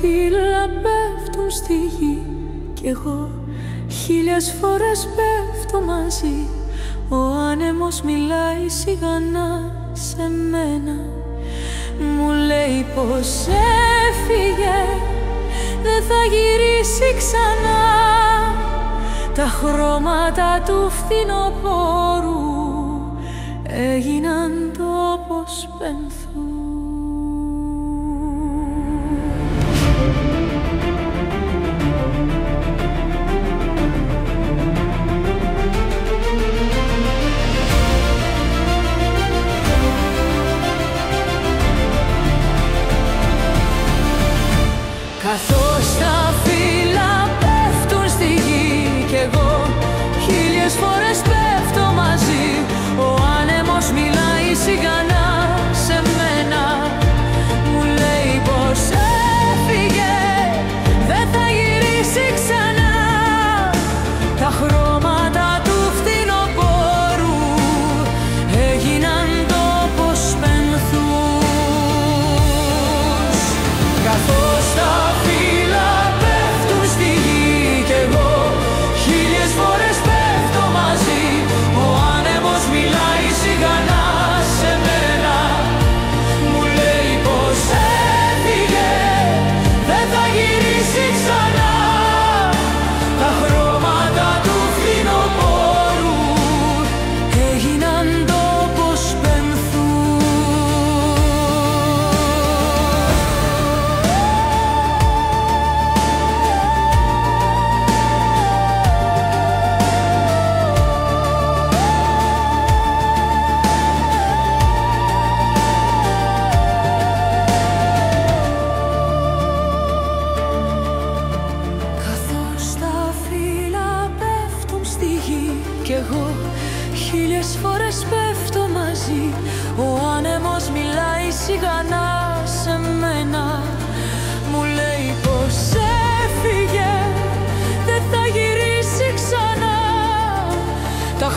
φύλλα πέφτουν στη γη κι εγώ 1000 φορές πέφτω μαζί. Ο άνεμος μιλάει σιγανά σε μένα, μου λέει πως έφυγε, δεν θα γυρίσει ξανά. Τα χρώματα του φθινοπόρου έγιναν τόπος πενθού. Καθώς τα φύλλα πέφτουν στη γη κι εγώ 1000 φορές πέφτω μαζί. Ο άνεμος μιλάει σιγανά σε μένα, μου λέει πως έφυγε, δεν θα γυρίσει ξανά. Τα χρώματα του φθινοπόρου έγιναν τόπος πενθούς. Καθώς τα φύλλα πέφτουν στη γη κι εγώ 1000 φορές πέφτω μαζί. Ο άνεμος μιλάει σιγανά σε μένα, μου λέει πως έφυγε, δεν θα γυρίσει ξανά. Τα χρώματα του φθινοπόρου έγιναν τόπος πενθούς. Καθώς τα φύλλα πέφτουν στη γη κι εγώ 1000 φορές πέφτω μαζί. Ο άνεμος μιλάει σιγανά σε μένα, μου λέει πως έφυγε, δεν θα γυρίσει ξανά. Τα